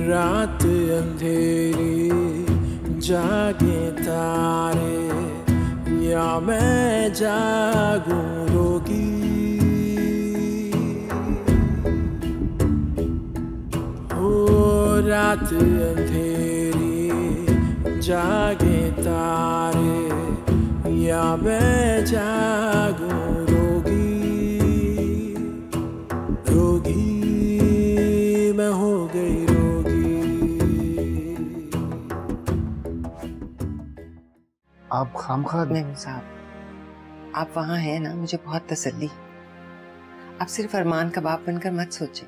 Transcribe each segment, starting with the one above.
रात अंधेरी जागे तारे या मैं जागूं रोगी। रात अंधेरी जागे तारे या मैं जागूं रोगी। रोगी मैं हो गई रोगी। आप खामखा मेमन साहब, आप वहाँ हैं ना, मुझे बहुत तसल्ली। आप सिर्फ अरमान का बाप बनकर मत सोचिए,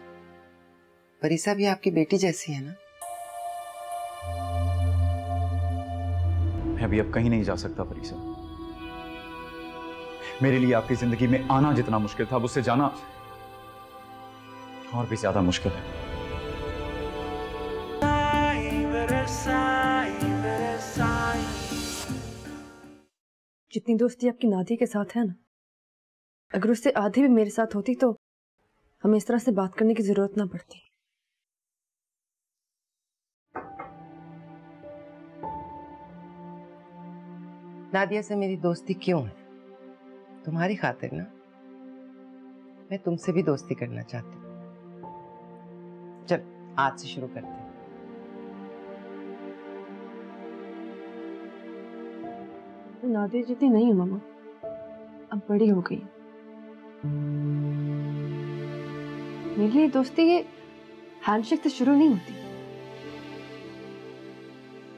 परीसा भी आपकी बेटी जैसी है ना। मैं भी अब कहीं नहीं जा सकता परीसा। मेरे लिए आपकी जिंदगी में आना जितना मुश्किल था, उससे जाना और भी ज्यादा मुश्किल है। जितनी दोस्ती आपकी नादिया के साथ है ना, अगर उससे आधी भी मेरे साथ होती तो हमें इस तरह से बात करने की जरूरत ना पड़ती। नादिया से मेरी दोस्ती क्यों है? तुम्हारी खातिर ना। मैं तुमसे भी दोस्ती करना चाहती हूँ। चल आज से शुरू करते हैं। नादिया जितनी नहीं हूँ मामा, अब बड़ी हो गई। मेरे लिए दोस्ती ये हैंडशेक से शुरू नहीं होती।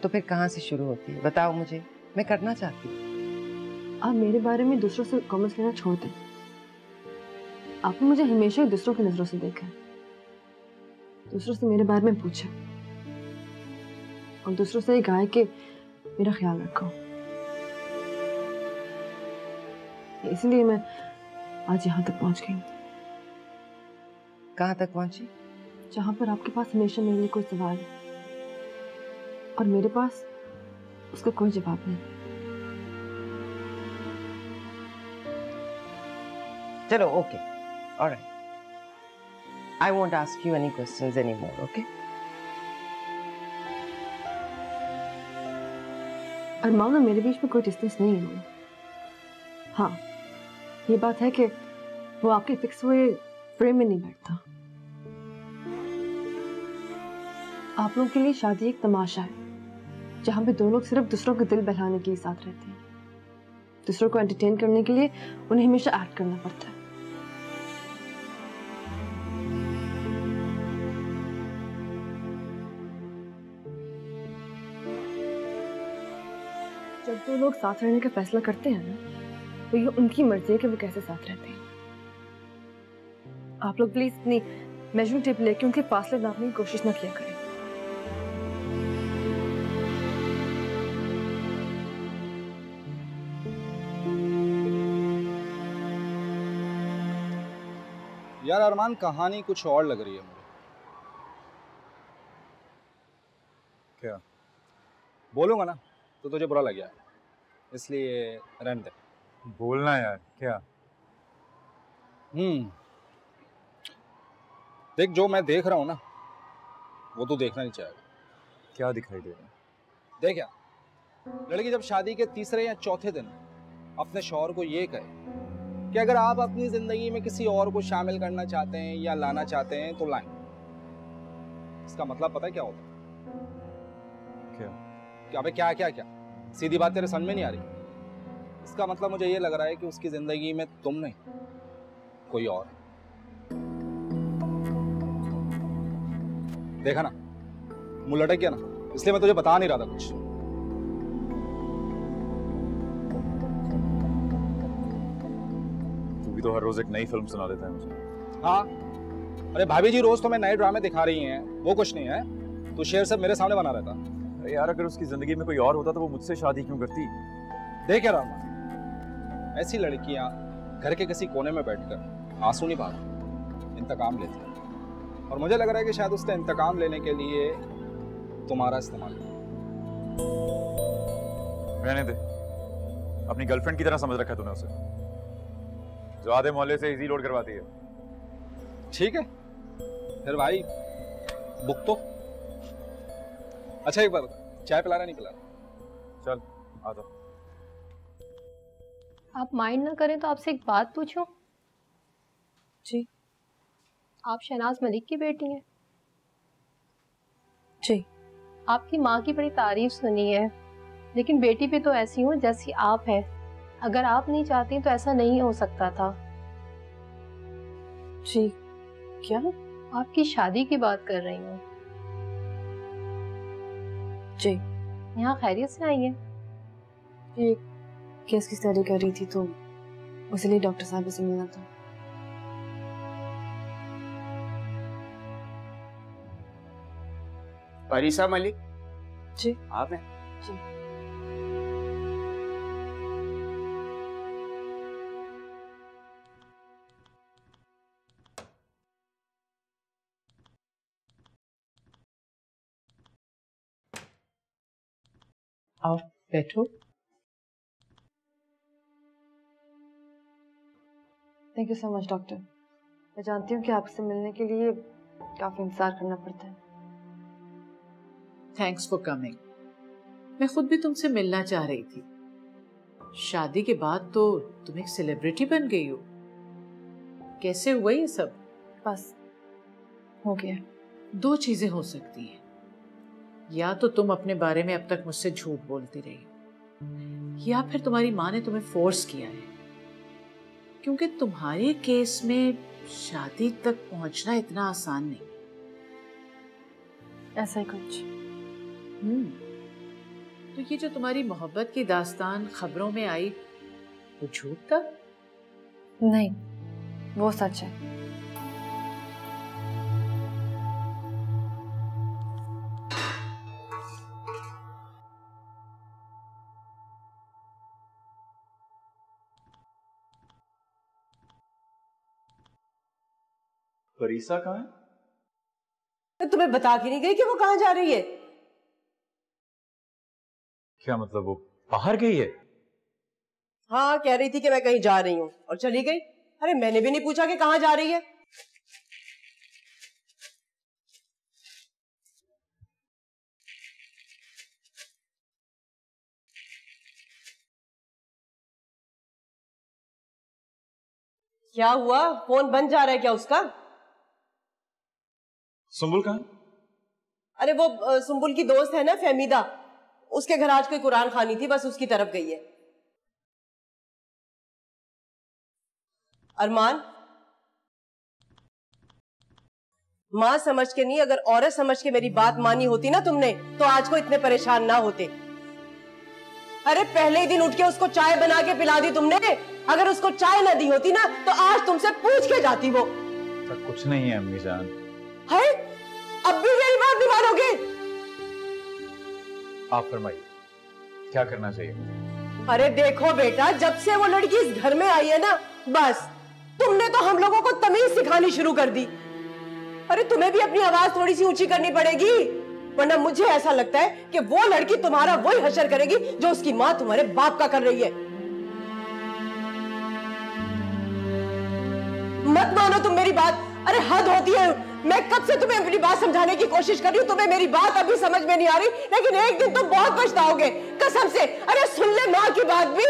तो फिर कहाँ से शुरू होती है? बताओ मुझे, मैं करना चाहती हूँ। आप मेरे बारे में दूसरों से कमेंट्स लेना छोड़ दें। आपने मुझे हमेशा ही दूसरों की नजरों से देखा है, दूसरों से मेरे बारे में पूछा और दूसरों से कहा है कि मेरा ख्याल रखो। इसलिए मैं आज यहाँ तक पहुंच गई। कहाँ तक पहुंची? जहाँ पर आपके पास हमेशा मेरे लिए कोई सवाल है और मेरे पास उसका कोई जवाब नहीं। चलो okay, alright, I won't ask you any questions anymore, okay? Arman और मेरे बीच में कोई डिस्टेंस नहीं है मामा। हाँ, ये बात है कि वो आपके फिक्स हुए फ्रेम में नहीं बैठता। आप लोगों के लिए शादी एक तमाशा है जहाँ पे दो लोग सिर्फ दूसरों के दिल बहलाने के लिए साथ रहते हैं। दूसरों को एंटरटेन करने के लिए उन्हें हमेशा एक्ट करना पड़ता है। जब दो लोग साथ रहने का फैसला करते हैं ना, तो ये उनकी मर्जी है कि वो कैसे साथ रहते हैं। आप लोग प्लीज इतनी मेजरिंग टेप लेके उनके फासले नापने की कोशिश ना किया करें। यार अरमान, कहानी कुछ और लग रही है मुझे। क्या? बोलूंगा ना तो तुझे बुरा लग गया, इसलिए रहने दे। बोलना यार। क्या? देख, जो मैं देख रहा हूँ ना वो तू देखना नहीं चाहेगा। क्या दिखाई दे रहा है? देख यार, लड़की जब शादी के तीसरे या चौथे दिन अपने शौहर को ये कहे कि अगर आप अपनी जिंदगी में किसी और को शामिल करना चाहते हैं या लाना चाहते हैं तो लाएं, इसका मतलब पता है क्या होता है? क्या? अबे क्या क्या क्या? सीधी बात तेरे समझ में नहीं आ रही? इसका मतलब मुझे ये लग रहा है कि उसकी जिंदगी में तुम नहीं, कोई और। देखा ना, मुंह लटक गया ना, इसलिए मैं तुझे बता नहीं रहा था कुछ। तू भी तो हर रोज एक नई फिल्म सुना देता है मुझे। हाँ, अरे भाभी जी रोज तो मैं नए ड्रामे दिखा रही हैं, वो कुछ नहीं है। तू शेर सब मेरे सामने बना रहता। अरे यार, अगर उसकी जिंदगी में कोई और होता तो वो मुझसे शादी क्यों करती? देख यार अरमान, ऐसी लड़कियां घर के किसी कोने में बैठकर आंसू नहीं बहाती, इंतकाम लेती हैं। और मुझे लग रहा है कि शायद उसका इंतकाम लेने के लिए तुम्हारा इस्तेमाल। रहने दे, अपनी गर्लफ्रेंड की तरह समझ रखा है तूने उसे, जो आधे मोहल्ले से इजी लोड करवाती है। ठीक है फिर भाई, बुक तो अच्छा एक बात बता, चाय पिलाना नहीं पिलाना? चल आ जाओ। आप माइंड ना करें तो आपसे एक बात पूछूं? जी। आप शहनाज मलिक की बेटी हैं? जी। आपकी माँ की बड़ी तारीफ सुनी है, लेकिन बेटी भी तो ऐसी हो जैसी आप है। अगर आप नहीं चाहती तो ऐसा नहीं हो सकता था। जी क्या? आपकी शादी की बात कर रही हूँ। जी। यहाँ खैरियत से आई है? ये केस की स्टडी कर रही थी तो इसलिए डॉक्टर साहब से मिलना था। परीसा मलिक जी। आप हैं? जी। आओ बैठो। Thank you so much doctor. मैं जानती हूँ कि आपसे मिलने के लिए काफी इंतजार करना पड़ता है। Thanks for coming. मैं खुद भी तुमसे मिलना चाह रही थी। शादी के बाद तो तुम एक सेलिब्रिटी बन गई हो। कैसे हुआ ये सब? बस हो गया। दो चीजें हो सकती हैं, या तो तुम अपने बारे में अब तक मुझसे झूठ बोलती रही हो, या फिर तुम्हारी माँ ने तुम्हें फोर्स किया है, क्योंकि तुम्हारे केस में शादी तक पहुंचना इतना आसान नहीं। ऐसा ही कुछ। तो ये जो तुम्हारी मोहब्बत की दास्तान खबरों में आई, वो झूठ था? नहीं, वो सच है। परीसा कहाँ है? तुम्हें बता के नहीं गई कि वो कहाँ जा रही है? क्या मतलब, वो बाहर गई है? हाँ, कह रही थी कि मैं कहीं जा रही हूँ और चली गई। अरे मैंने भी नहीं पूछा कि कहाँ जा रही है। क्या हुआ? फोन बंद जा रहा है क्या उसका? सुंबुल कहाँ? अरे वो सुंबुल की दोस्त है ना फहमीदा, उसके घर आज कोई कुरान खानी थी, बस उसकी तरफ गई है। अरमान, मां समझ के नहीं, अगर औरत समझ के मेरी बात मानी होती ना तुमने, तो आज को इतने परेशान ना होते। अरे पहले ही दिन उठ के उसको चाय बना के पिला दी तुमने। अगर उसको चाय ना दी होती ना तो आज तुमसे पूछ के जाती वो। तो कुछ नहीं है अम्मी जान। है? अब भी मेरी बात नहीं मानोगे? आप फरमाइए, क्या करना चाहिए? अरे देखो बेटा, जब से वो लड़की इस घर में आई है ना, बस तुमने तो हम लोगों को तमीज सिखानी शुरू कर दी। अरे तुम्हें भी अपनी आवाज थोड़ी सी ऊंची करनी पड़ेगी, वरना मुझे ऐसा लगता है कि वो लड़की तुम्हारा वही हशर करेगी जो उसकी मां तुम्हारे बाप का कर रही है। मत मानो तुम मेरी बात। अरे हद होती है। मैं कब से तुम्हें अपनी बात समझाने की कोशिश कर रही हूँ, तुम्हें मेरी बात अभी समझ में नहीं आ रही, लेकिन एक दिन तुम बहुत पछताओगे, कसम से। अरे सुन ले माँ की बात भी।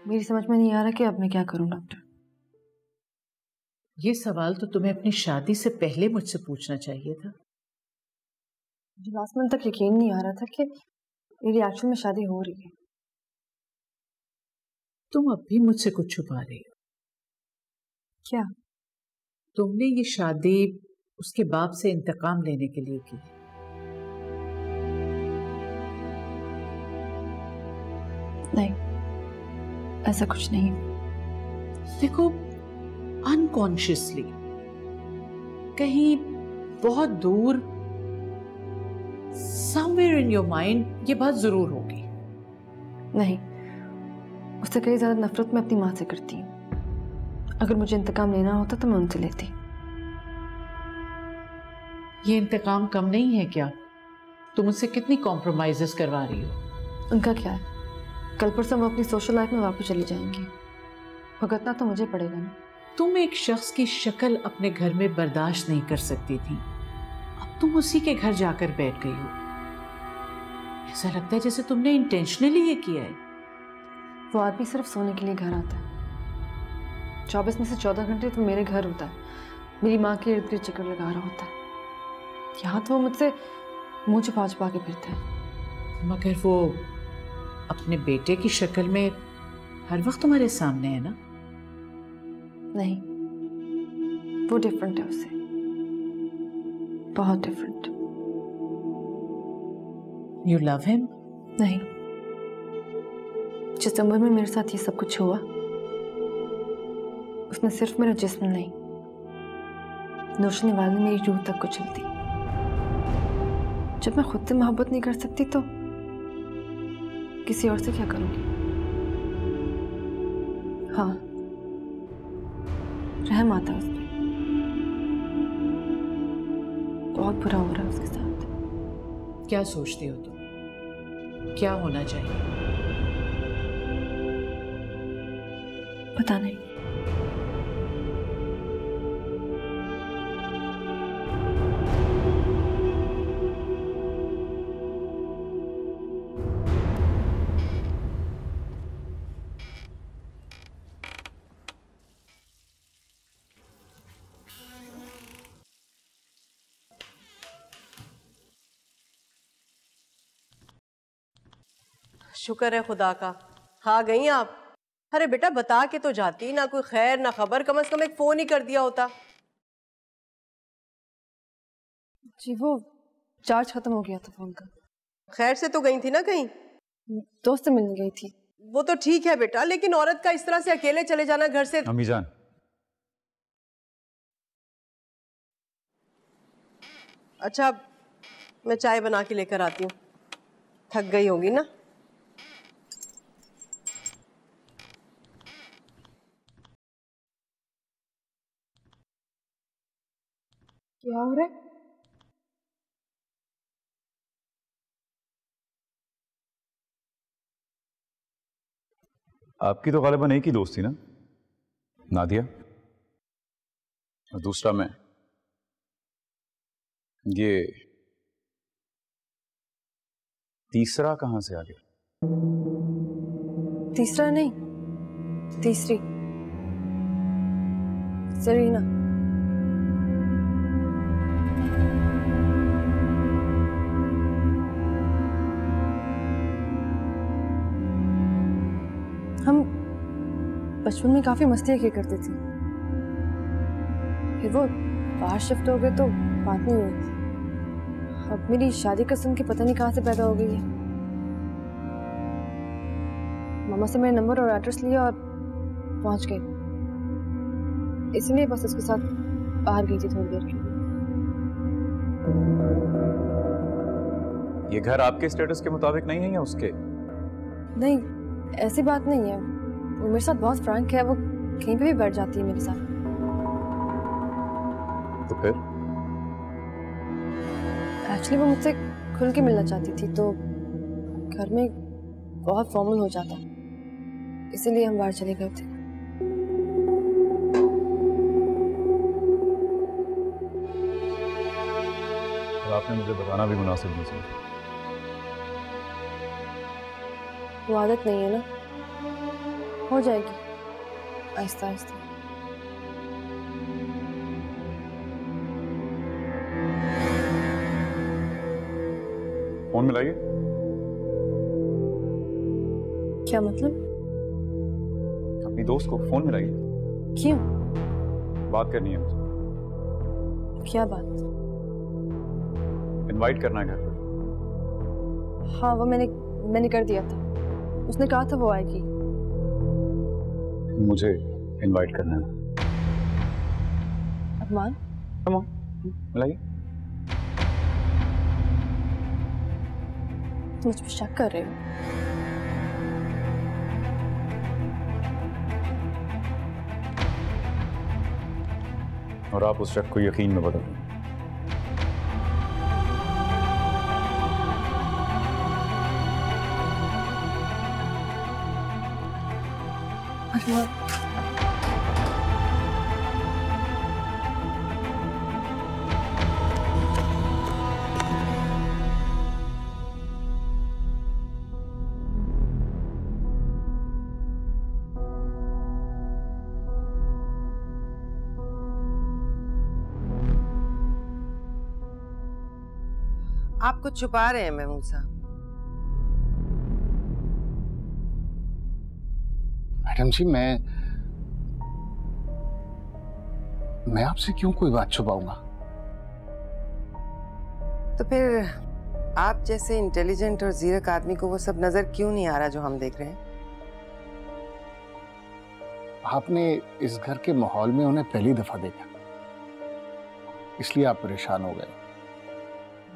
मेरी समझ में नहीं आ रहा कि अब मैं क्या करूं डॉक्टर। ये सवाल तो तुम्हें अपनी शादी से पहले मुझसे पूछना चाहिए था। मुझे लास्ट मंथ तक यकीन नहीं आ रहा था कि मेरी एक्चुअल में शादी हो रही है। तुम अब भी मुझसे कुछ छुपा रही हो। क्या? तुमने ये शादी उसके बाप से इंतकाम लेने के लिए की। नहीं, ऐसा कुछ नहीं। देखो, अनकॉन्शियसली कहीं बहुत दूर, समवेयर इन योर माइंड, ये बात जरूर होगी। नहीं, उससे कहीं ज्यादा नफरत मैं अपनी माँ से करती हूँ। अगर मुझे इंतकाम लेना होता तो मैं उनसे लेती। ये इंतकाम कम नहीं है क्या? तुम मुझसे कितनी कॉम्प्रोमाइजेस करवा रही हो। उनका क्या है, कल परसों वो अपनी सोशल लाइफ में वापस चली जाएंगी, भुगतना तो मुझे पड़ेगा ना। तुम एक शख्स की शक्ल अपने घर में बर्दाश्त नहीं कर सकती थी, अब तुम उसी के घर जाकर बैठ गई हो। ऐसा लगता है जैसे तुमने इंटेंशनली ये किया है। वो आदमी सिर्फ सोने के लिए घर आता है। 24 में से 14 घंटे तो मेरे घर होता है, मेरी माँ के इर्द गिर्द चक्कर लगा रहा होता है। यहाँ तो वो मुझसे मुँह छुपा छुपा के फिरता है। मगर वो अपने बेटे की शक्ल में हर वक्त तुम्हारे सामने है ना? नहीं, वो डिफरेंट है उससे, बहुत डिफरेंट। You love him? नहीं, जिस उम्र में मेरे साथ ये सब कुछ हुआ उसने सिर्फ मेरा जिस्म नहीं, नौशनी वाली ने मेरी रूह तक कुचल दी। जब मैं खुद से मोहब्बत नहीं कर सकती तो किसी और से क्या करूंगी? हाँ, रहम आता है उस पर। बहुत बुरा हो रहा है उसके साथ। क्या सोचती हो तुम? क्या होना चाहिए? पता नहीं। शुक्र है खुदा का, आ गई आप। अरे बेटा बता के तो जाती, ना कोई खैर ना खबर, कम से कम एक फोन ही कर दिया होता। जी वो चार्ज खत्म हो गया था फोन का। खैर से तो गई थी ना कहीं? दोस्त से मिलने गई थी। वो तो ठीक है बेटा, लेकिन औरत का इस तरह से अकेले चले जाना घर से। अम्मी जान, अच्छा मैं चाय बना के लेकर आती हूँ, थक गई होगी ना। क्या हो रहा है? आपकी तो गालिबन एक ही दोस्त थी ना, नादिया, और दूसरा मैं। ये तीसरा कहां से आ गया? तीसरा नहीं, तीसरी, सरीना। हम बचपन में काफी मस्तियाँ किया करते थे, फिर वो बाहर शिफ्ट हो गए तो बात नहीं हुई। अब मेरी शादी का सुन के पता नहीं कहाँ से पैदा हो गई है। मामा से मेरा नंबर और एड्रेस लिया और पहुंच गए, इसलिए बस उसके साथ बाहर गई थी थोड़ी देर के लिए। ये घर आपके स्टेटस के मुताबिक नहीं है या उसके? नहीं, ऐसी बात नहीं है। वो मेरे साथ बहुत फ्रैंक है, वो कहीं पे भी बैठ जाती है मेरे साथ। तो फिर? एक्चुअली वो मुझसे खुल के मिलना चाहती थी, तो घर में बहुत फॉर्मल हो जाता, इसीलिए हम बाहर चले गए थे। और आपने मुझे बताना भी मुनासिब नहीं समझा। वो आदत नहीं है ना, हो जाएगी आहिस्ता आहिस्ता। फोन मिलाइए। क्या मतलब? अपनी दोस्त को फोन मिलाइए। क्यों? बात करनी है मुझे। क्या बात? इनवाइट करना है घर पे। हाँ वो मैंने कर दिया था, उसने कहा था वो आएगी। मुझे इनवाइट करना है। अरमान, कम ऑन, मिलाइए। मुझ पर शक कर रहे हो? और आप उस शक को यकीन में बदल दें। अरमान, आप कुछ छुपा रहे हैं महमूद साहब। मैडम जी, मैं आपसे क्यों कोई बात छुपाऊंगा? तो फिर आप जैसे इंटेलिजेंट और जीरक आदमी को वो सब नजर क्यों नहीं आ रहा जो हम देख रहे हैं? आपने इस घर के माहौल में उन्हें पहली दफा देखा, इसलिए आप परेशान हो गए।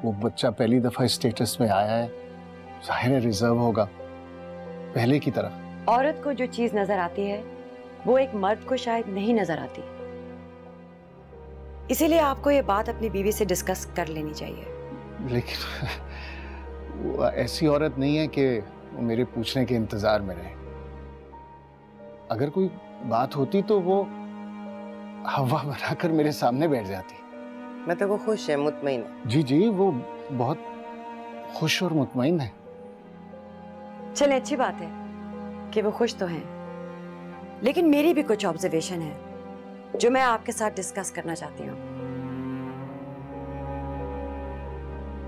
वो बच्चा पहली दफा स्टेटस में आया है, जाहिर है रिजर्व होगा पहले की तरह। औरत को जो चीज नजर आती है वो एक मर्द को शायद नहीं नजर आती, इसीलिए आपको ये बात अपनी बीवी से डिस्कस कर लेनी चाहिए। लेकिन वो ऐसी औरत नहीं है कि वो मेरे पूछने के इंतजार में रहे। अगर कोई बात होती तो वो हवा बनाकर मेरे सामने बैठ जाती। मतलब वो खुश है, मुतमईन है? जी जी, वो बहुत खुश और मुतमईन है। चले, अच्छी बात है कि वो खुश तो हैं, लेकिन मेरी भी कुछ ऑब्जर्वेशन है जो मैं आपके साथ डिस्कस करना चाहती हूँ।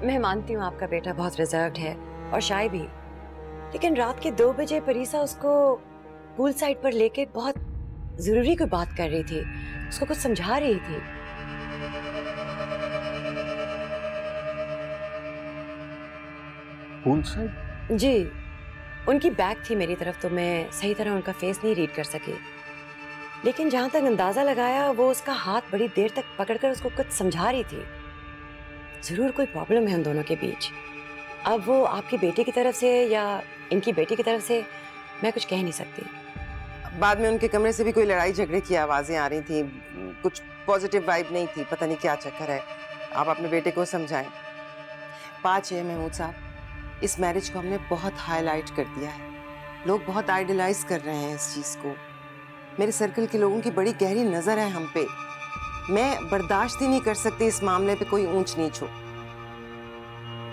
मैं मानती हूँ आपका बेटा बहुत रिजर्व्ड है और शाय भी, लेकिन रात के 2 बजे परीसा उसको पूल साइड पर लेके बहुत जरूरी कोई बात कर रही थी, उसको कुछ समझा रही थी। Pool side? जी, उनकी बैक थी मेरी तरफ तो मैं सही तरह उनका फेस नहीं रीड कर सकी, लेकिन जहां तक अंदाजा लगाया वो उसका हाथ बड़ी देर तक पकड़कर उसको कुछ समझा रही थी। जरूर कोई प्रॉब्लम है उन दोनों के बीच। अब वो आपकी बेटी की तरफ से या इनकी बेटी की तरफ से मैं कुछ कह नहीं सकती। बाद में उनके कमरे से भी कोई लड़ाई झगड़े की आवाजें आ रही थी, कुछ पॉजिटिव वाइब नहीं थी, पता नहीं क्या चक्कर है। आप अपने बेटे को समझाएं। 5 है महमूद साहब, इस मैरिज को हमने बहुत हाईलाइट कर दिया है, लोग बहुत आइडलाइज कर रहे हैं इस चीज को। मेरे सर्कल के लोगों की बड़ी गहरी नजर है हम पे। मैं बर्दाश्त ही नहीं कर सकती इस मामले पे कोई ऊंच नीच हो।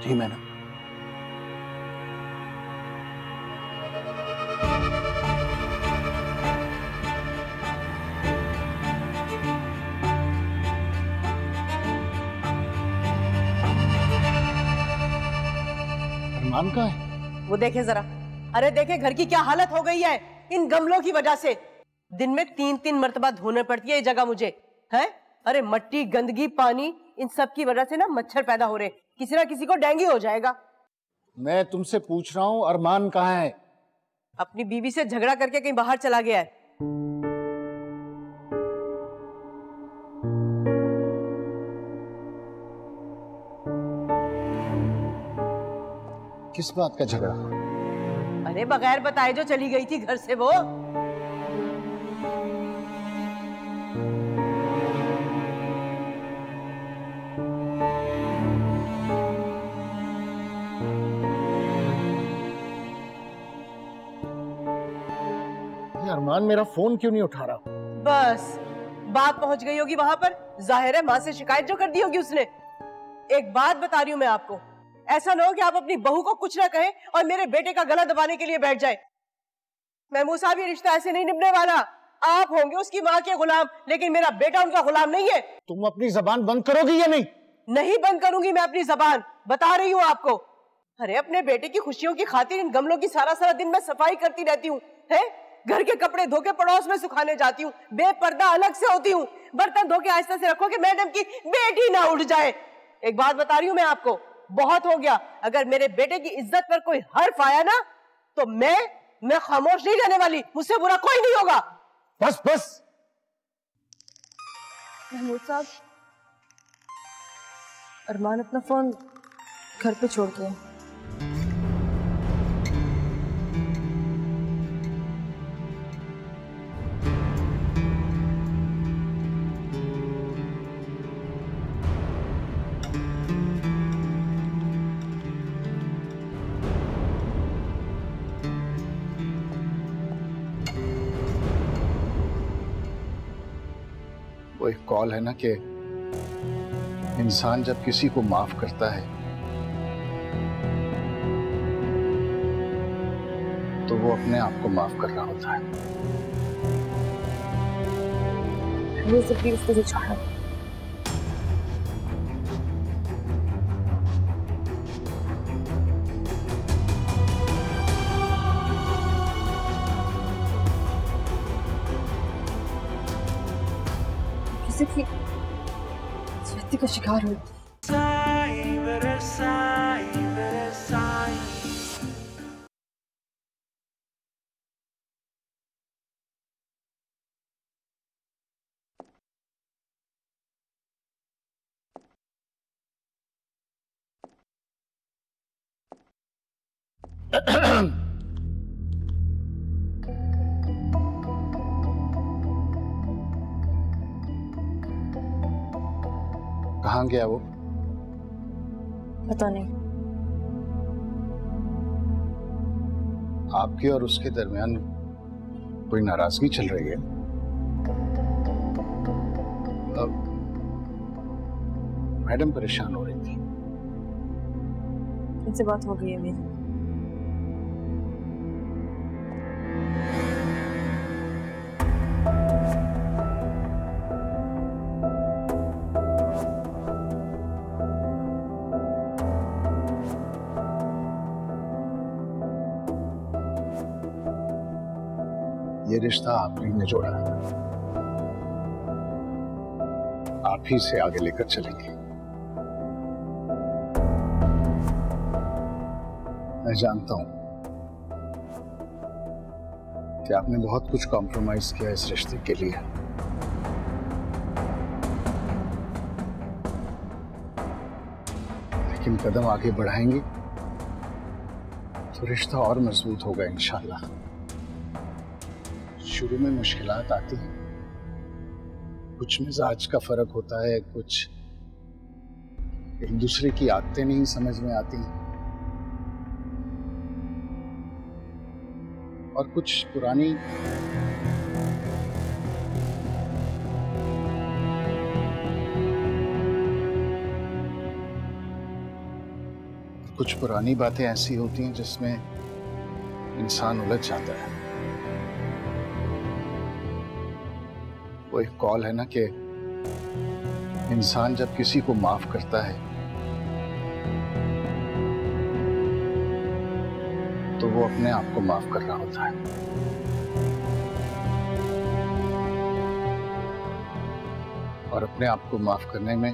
जी मैडम। अरमान कहाँ है? वो देखे जरा, अरे देखे घर की क्या हालत हो गई है इन गमलों की वजह से। दिन में 3-3 मर्तबा धोने पड़ती है ये जगह मुझे, है? अरे मट्टी, गंदगी, पानी, इन सब की वजह से ना मच्छर पैदा हो रहे, किसी ना किसी को डेंगू हो जाएगा। मैं तुमसे पूछ रहा हूँ अरमान कहाँ है? अपनी बीवी से झगड़ा करके कहीं बाहर चला गया है। किस बात का झगड़ा? अरे बगैर बताए जो चली गई थी घर से वो। अरमान मेरा फोन क्यों नहीं उठा रहा? बस बात पहुंच गई होगी वहां पर, जाहिर है मां से शिकायत जो कर दी होगी उसने। एक बात बता रही हूं मैं आपको, ऐसा ना हो कि आप अपनी बहू को कुछ ना कहें और मेरे बेटे का गला दबाने के लिए बैठ जाए। महमूद साहब, ये रिश्ता ऐसे नहीं निभने वाला। आप होंगे उसकी माँ के गुलाम, लेकिन मेरा बेटा उनका गुलाम नहीं है। तुम अपनी जबान बंद करोगी या नहीं? नहीं बंद करूंगी मैं अपनी जबान, बता रही हूँ आपको। अरे अपने बेटे की खुशियों की खातिर इन गमलों की सारा सारा दिन मैं सफाई करती रहती हूँ, है? घर के कपड़े धो के पड़ोस में सुखाने जाती हूँ, बेपर्दा अलग से होती हूँ, बर्तन धो के आहिस्ता से रखो कि मैडम की बेटी ना उठ जाए। एक बात बता रही हूँ मैं आपको, बहुत हो गया। अगर मेरे बेटे की इज्जत पर कोई हर्फ आया ना तो मैं खामोश नहीं रहने वाली, मुझसे बुरा कोई नहीं होगा। बस बस। महमूद साहब, अरमान अपना फोन घर पे छोड़ के आए। वो एक कॉल है ना कि इंसान जब किसी को माफ करता है तो वो अपने आप को माफ कर रहा होता है। ये सब प्लीज मुझे छोड़ो। किसी का शिकार हुई। कहाँ गया वो? पता नहीं। आपके और उसके दरमियान कोई नाराजगी चल रही है? अब मैडम परेशान हो रही थी। इनसे बात हो गई है मेरी। ये रिश्ता आप ही ने जोड़ा है, आप ही से आगे लेकर चलेंगे। मैं जानता हूं कि आपने बहुत कुछ कॉम्प्रोमाइज किया इस रिश्ते के लिए, लेकिन कदम आगे बढ़ाएंगे तो रिश्ता और मजबूत होगा इंशाल्लाह। शुरू में मुश्किलात आती हैं, कुछ मिजाज का फर्क होता है, कुछ एक दूसरे की आदतें नहीं समझ में आती, और कुछ पुरानी बातें ऐसी होती हैं जिसमें इंसान उलझ जाता है। वो एक कॉल है ना कि इंसान जब किसी को माफ करता है तो वो अपने आप को माफ कर रहा होता है। और अपने आप को माफ करने में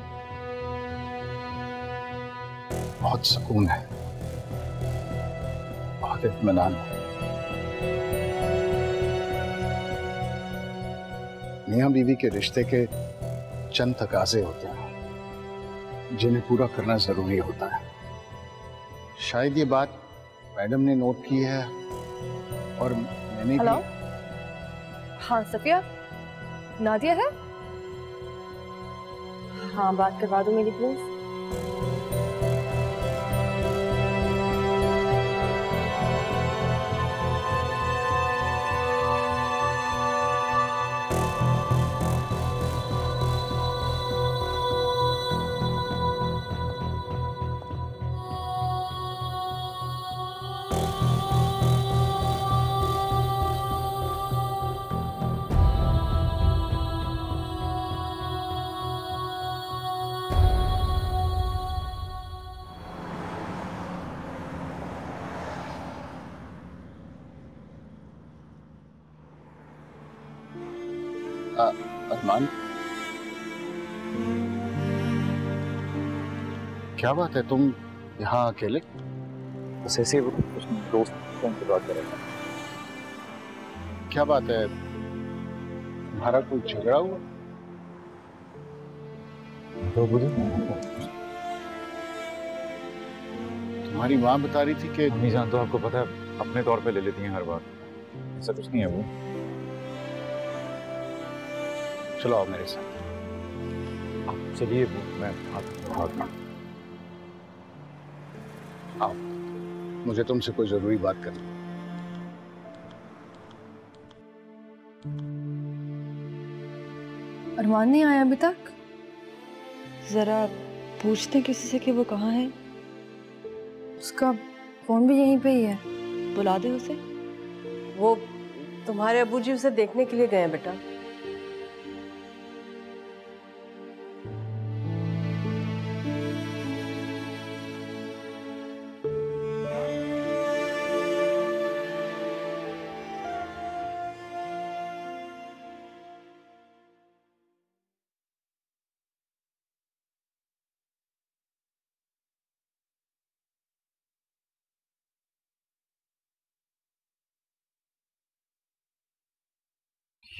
बहुत सुकून है, बहुत इत्मीनान है। मियां बीवी के रिश्ते के चंद तकाजे होते हैं जिन्हें पूरा करना जरूरी होता है। शायद ये बात मैडम ने नोट की है और मैंने हेलो? हाँ सफिया, नादिया है? हाँ बात करवा दो मेरी प्लीज। अरमान, क्या बात है, तुम यहाँ अकेले? बस ऐसे ही कुछ दोस्त फोन पे बात कर रहे थे। क्या बात है, तुम्हारा कोई झगड़ा हुआ? तो बुझे तुम्हारी माँ बता रही थी कि अम्मी जान तो आपको पता है अपने तौर पे ले लेती हैं हर बार, ऐसा कुछ नहीं है वो। चलो आओ मेरे साथ। आप चलिए, मैं आता हूँ। आओ, मुझे तुमसे कोई जरूरी बात करनी। अरमान नहीं आया अभी तक? जरा पूछते किसी से कि वो कहाँ है। उसका फोन भी यहीं पे ही है। बुला दे उसे। वो तुम्हारे अबूजी उसे देखने के लिए गए हैं बेटा।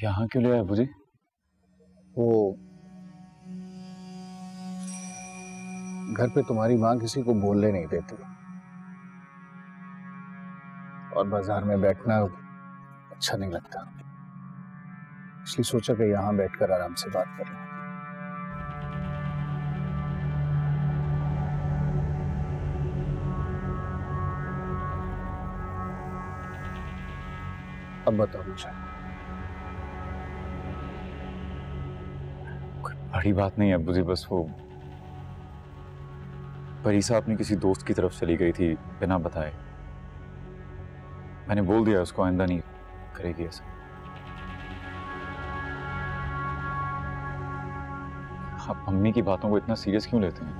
यहाँ क्यों ले आए अबू जी? वो घर पे तुम्हारी माँ किसी को बोलने नहीं देती और बाजार में बैठना अच्छा नहीं लगता, इसलिए सोचा कि यहाँ बैठकर आराम से बात कर लें। अब बताओ मुझे। कोई बड़ी बात नहीं है अब्बू जी, बस वो परीसा अपनी किसी दोस्त की तरफ चली गई थी बिना बताए। मैंने बोल दिया उसको आइंदा नहीं करेगी ऐसा। आप मम्मी की बातों को इतना सीरियस क्यों लेते हैं?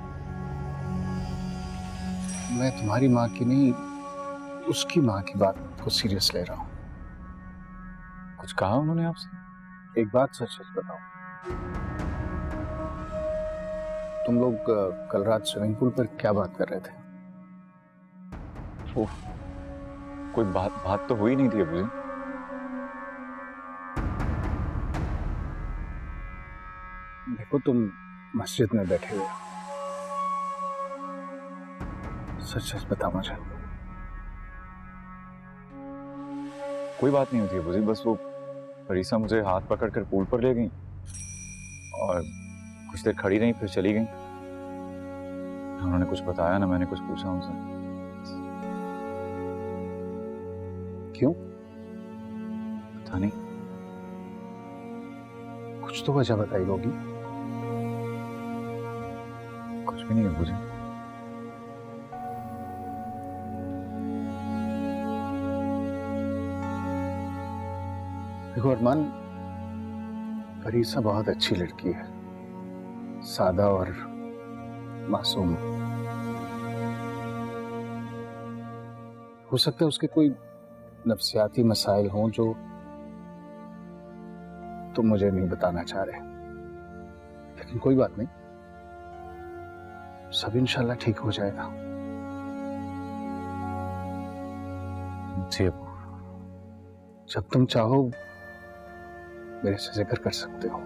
मैं तुम्हारी माँ की नहीं, उसकी माँ की बात को सीरियस ले रहा हूँ। कुछ कहा उन्होंने आपसे? एक बात सच सच बताओ, तुम लोग कल रात स्विमिंग पूल पर क्या बात कर रहे थे? वो कोई बात तो हुई नहीं थी अबू जी। देखो तुम मस्जिद में बैठे हुए, सच सच बताओ मुझे। कोई बात नहीं होती अबू जी, बस वो परीसा मुझे हाथ पकड़कर पूल पर ले गई और कुछ देर खड़ी रही, फिर चली गई। उन्होंने कुछ बताया ना मैंने कुछ पूछा उनसे। क्यों? पता नहीं, कुछ तो वजह बताई होगी। कुछ भी नहीं है मुझे। देखो अरमान, परीसा बहुत अच्छी लड़की है, सादा और मासूम। हो सकता है उसके कोई नफ्सियाती मसाइल हों जो तुम मुझे नहीं बताना चाह रहे, लेकिन कोई बात नहीं, सब इंशाल्लाह ठीक हो जाएगा। जी, जब तुम चाहो मेरे से जिक्र कर सकते हो।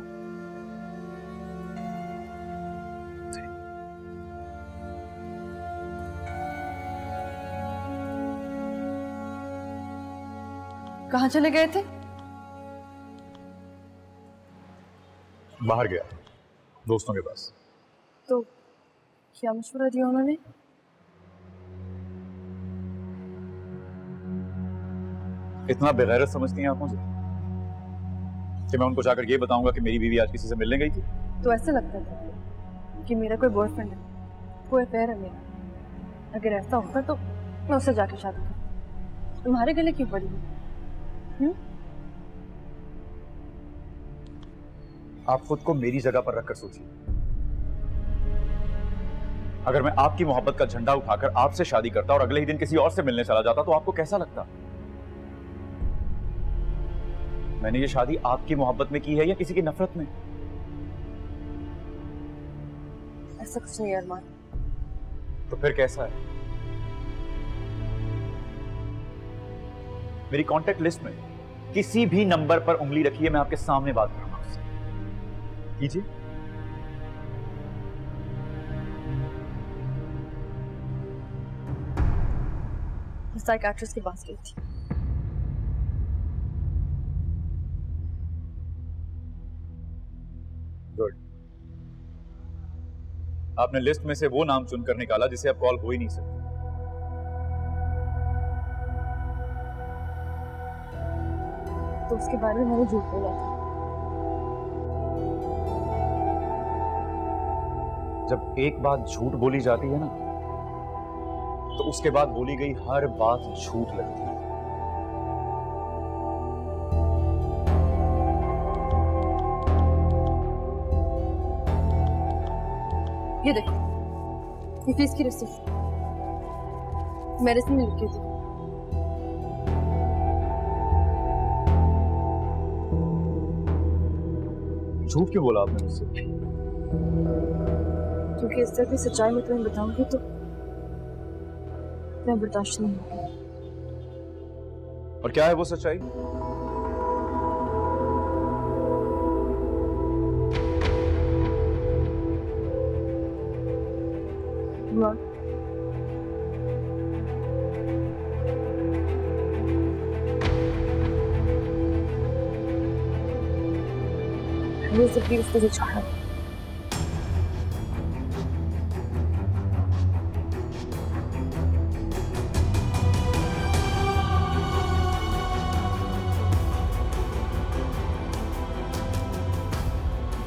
कहाँ चले गए थे? बाहर गया दोस्तों के पास। तो क्या मशवरा दिया उन्होंने? इतना बेगैरत समझती हैं आप मुझे कि मैं उनको जाकर ये बताऊंगा कि मेरी बीवी आज किसी से मिलने गई थी? तो ऐसे लगता था कि मेरा कोई बॉयफ्रेंड है, कोई अफेयर है मेरा। अगर ऐसा होता तो मैं उससे जाके शादी करती। तुम्हारे गले क्यों पड़ी? आप खुद को मेरी जगह पर रखकर सोचिए। अगर मैं आपकी मोहब्बत का झंडा उठाकर आपसे शादी करता और अगले ही दिन किसी और से मिलने चला जाता तो आपको कैसा लगता? मैंने ये शादी आपकी मोहब्बत में की है या किसी की नफरत में? ऐसा कुछ नहीं अरमान। तो फिर कैसा है? मेरी कांटेक्ट लिस्ट में किसी भी नंबर पर उंगली रखिए, मैं आपके सामने बात करूंगा उससे। कीजिए। साइकियाट्रिस्ट के पास गई थी। गुड। आपने लिस्ट में से वो नाम चुनकर निकाला जिसे अब कॉल हो ही नहीं सकती। तो उसके बारे में मैंने झूठ बोला था। जब एक बात झूठ बोली जाती है ना, तो उसके बाद बोली गई हर बात झूठ लगती है। ये देखो, ये फीस की रसीद मेडिसिन में लिखी थी। झूठ क्यों बोला आपने मुझसे? क्योंकि इस तरह की सच्चाई में तुम्हें बताऊंगी तो मैं बर्दाश्त नहीं होगी। और क्या है वो सच्चाई? दिमाग। प्लीज मुझे छोड़ो।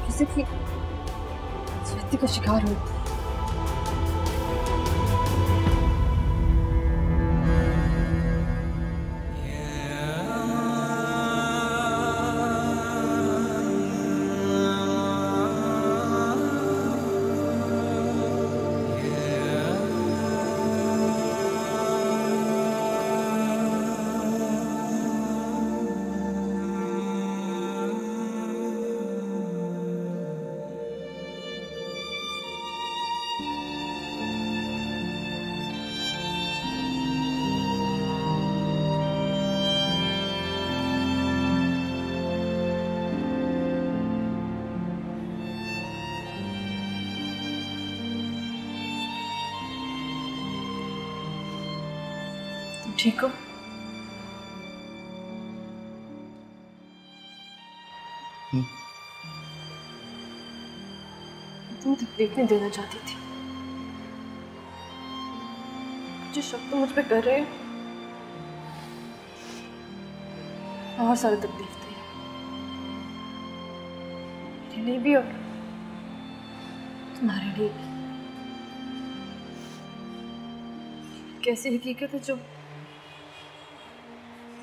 किसी की शक्ति का शिकार हो। ठीक हो? तुम तकलीफ नहीं देना चाहती थी। जो शक तुम मुझ पे कर रहे हो बहुत सारी तकलीफ थी मेरे लिए भी और तुम्हारे लिए भी। कैसी हकीकत है जो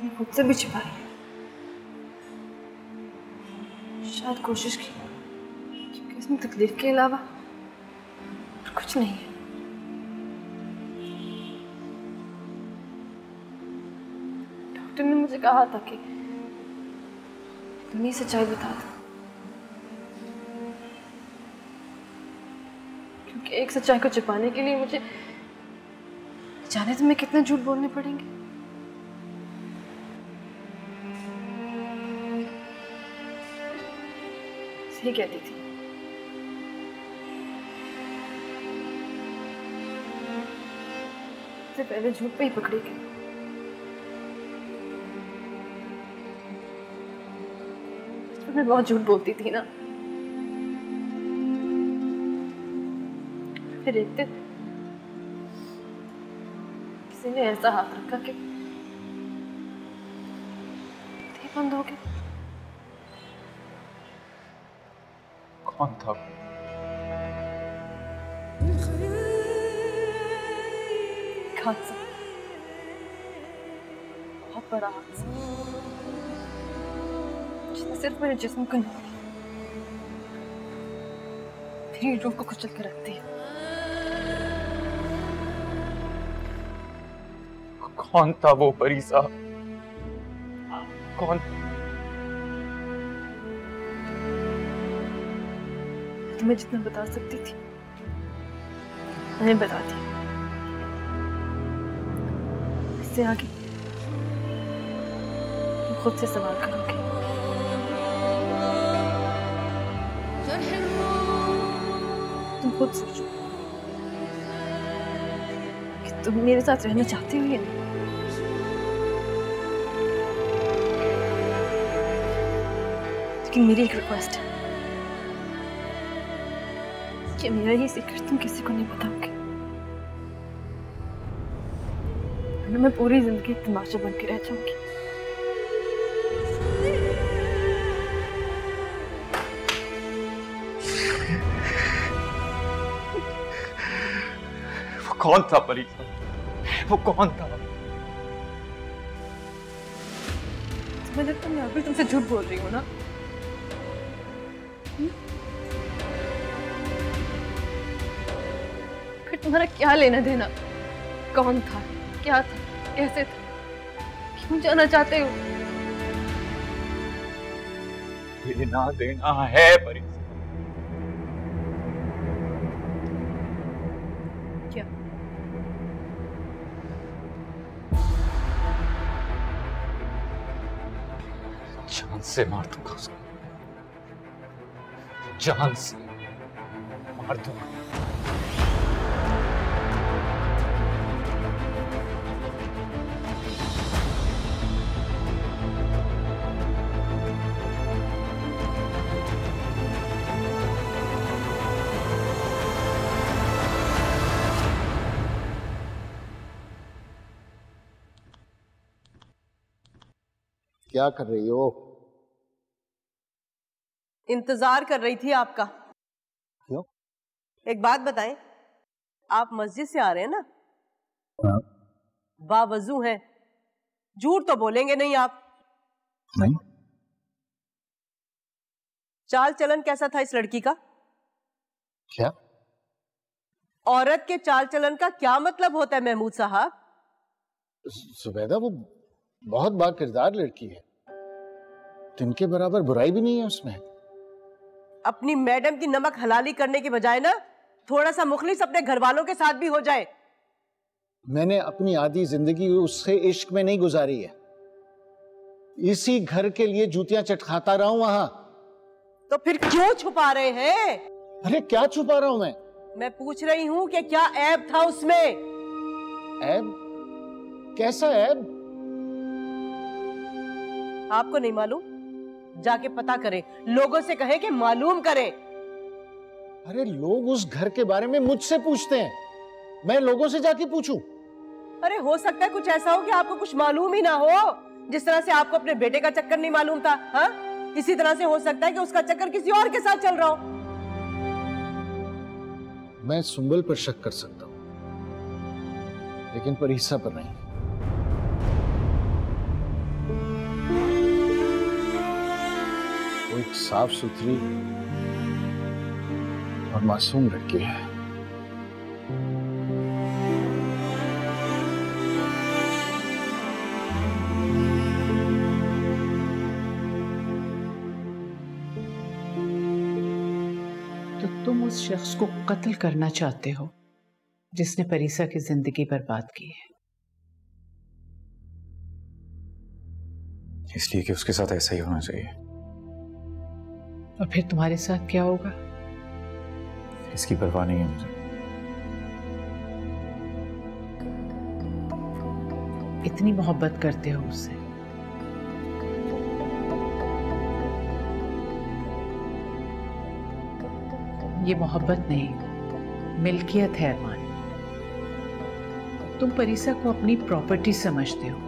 मैंने खुद से भी छिपाई है। शायद कोशिश की क्योंकि इसमें तकलीफ के अलावा कुछ नहीं है। डॉक्टर ने मुझे कहा था कि तुम्हें सच्चाई बता दो, क्योंकि एक सच्चाई को छिपाने के लिए मुझे जाने तुम्हें कितने झूठ बोलने पड़ेंगे। सही कहती थी। से पहले झूठ पे ही पकड़ी गई। मैं बहुत झूठ बोलती थी ना। फिर एक दिन किसी ने ऐसा हाथ रखा कि बंद हो गया। कौन था? हादसा, बहुत बड़ा हादसा जिसने सिर्फ मेरे जिस्म को नहीं, मेरी रूह को कुचल कर रख दिया। कौन था वो परी साहब? कौन? तुम्हें जितना बता सकती थी मैंने बता दिया। इससे आगे तुम खुद से सवाल करोगे। तुम खुद सोचो कि तुम मेरे साथ रहना चाहती हो या नहीं। लेकिन मेरी एक रिक्वेस्ट है कि मेरा ये सीक्रेट तुम किसी को नहीं बताओगे, वरना मैं पूरी जिंदगी तमाशा बन के रह जाऊंगी। वो कौन था परी? वो कौन था? तुम्हें लगता मैं अभी तुमसे झूठ बोल रही हूँ ना? फिर तुम्हारा क्या लेना देना? कौन था, क्या था, कैसे था, क्यों जाना चाहते हो? लेना देना है परी। क्या? जान से मार दूंगा उसको, जान से मार दूंगा। क्या कर रही हो? इंतजार कर रही थी आपका। क्यों? एक बात बताएं, आप मस्जिद से आ रहे हैं ना? हाँ। बावजू हैं, झूठ तो बोलेंगे नहीं आप? नहीं। चाल चलन कैसा था इस लड़की का? क्या? औरत के चाल चलन का क्या मतलब होता है महमूद साहब? जुबैदा वो बहुत बाकिरदार लड़की है, तिनके बराबर बुराई भी नहीं है उसमें। अपनी मैडम की नमक हलाली करने की बजाय ना थोड़ा सा मुखलिस अपने घर वालों के साथ भी हो जाए। मैंने अपनी आधी जिंदगी उससे इश्क में नहीं गुजारी है, इसी घर के लिए जूतियां चटखाता रहा हूं वहां। तो फिर क्यों छुपा रहे हैं? अरे क्या छुपा रहा हूं मैं पूछ रही हूं कि क्या ऐब था उसमें? ऐब? कैसा ऐब? आपको नहीं मालूम? जाके पता करें, लोगों से कहें कि मालूम करें। अरे लोग उस घर के बारे में मुझसे पूछते हैं, मैं लोगों से जाके पूछूं? अरे हो सकता है कुछ ऐसा हो कि आपको कुछ मालूम ही ना हो, जिस तरह से आपको अपने बेटे का चक्कर नहीं मालूम था। हाँ, इसी तरह से हो सकता है कि उसका चक्कर किसी और के साथ चल रहा हो। मैं सुंबल पर शक कर सकता हूं, लेकिन परीसा पर नहीं। वो एक साफ सुथरी और मासूम लड़की है। तो तुम उस शख्स को कत्ल करना चाहते हो जिसने परीसा की जिंदगी बर्बाद की है? इसलिए कि उसके साथ ऐसा ही होना चाहिए। और फिर तुम्हारे साथ क्या होगा? इसकी परवाह नहीं है मुझे। इतनी मोहब्बत करते हो उससे? ये मोहब्बत नहीं, मिल्कियत है अरमान। तुम परीसा को अपनी प्रॉपर्टी समझते हो,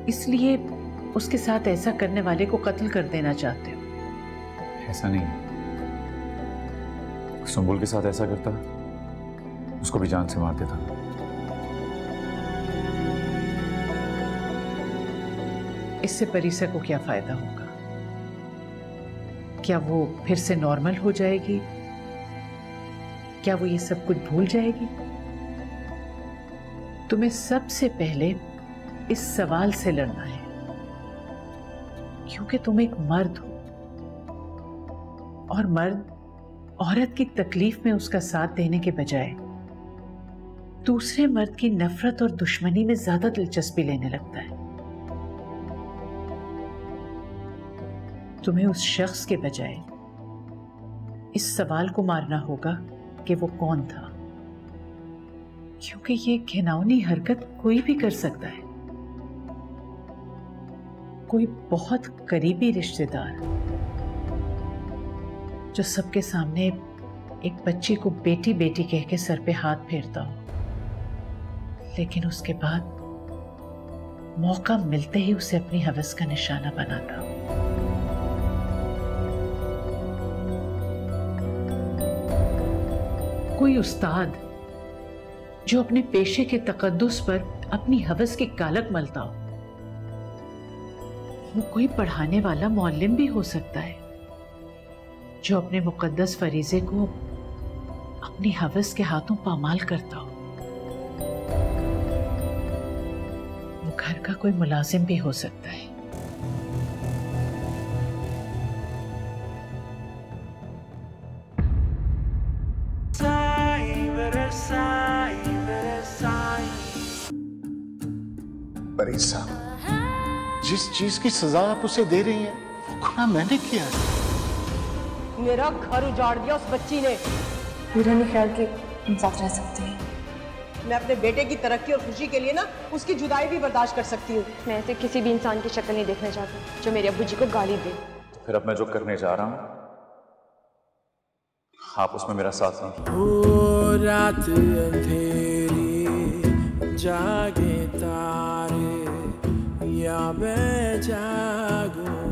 इसलिए उसके साथ ऐसा करने वाले को कत्ल कर देना चाहते हो। ऐसा नहीं, सुंबुल के साथ ऐसा करता उसको भी जान से मार देता। इससे परीसा को क्या फायदा होगा? क्या वो फिर से नॉर्मल हो जाएगी? क्या वो ये सब कुछ भूल जाएगी? तुम्हें सबसे पहले इस सवाल से लड़ना है, क्योंकि तुम एक मर्द हो और मर्द औरत की तकलीफ में उसका साथ देने के बजाय दूसरे मर्द की नफरत और दुश्मनी में ज्यादा दिलचस्पी लेने लगता है। तुम्हें उस शख्स के बजाय इस सवाल को मारना होगा कि वो कौन था, क्योंकि ये घिनौनी हरकत कोई भी कर सकता है। कोई बहुत करीबी रिश्तेदार जो सबके सामने एक बच्ची को बेटी बेटी कह के सर पे हाथ फेरता हो, लेकिन उसके बाद मौका मिलते ही उसे अपनी हवस का निशाना बनाता हो। कोई उस्ताद जो अपने पेशे के तकद्दुस पर अपनी हवस की कालक मलता हो। वो कोई पढ़ाने वाला मौल्लिम भी हो सकता है जो अपने मुकद्दस फरीजे को अपनी हवस के हाथों पामाल करता हो। वो घर का कोई मुलाजिम भी हो सकता है। परीसा, जिस चीज की सजा आप उसे दे रही हैं, वो गुनाह मैंने किया है। मेरा घर उजाड़ दिया उस बच्ची ने। मेरा नहीं ख्याल कि हम साथ रह सकते हैं। मैं अपने बेटे की तरक्की और खुशी के लिए ना उसकी जुदाई भी बर्दाश्त कर सकती हूँ। मैं ऐसे किसी भी इंसान की शक्ल नहीं देखना चाहती जो मेरे अब्बू जी को गाली दे। फिर अब मैं जो करने जा रहा हूँ आप उसमें मेरा साथ नहीं। ओ रात अंधेरी जागे तारे या मैं जागूं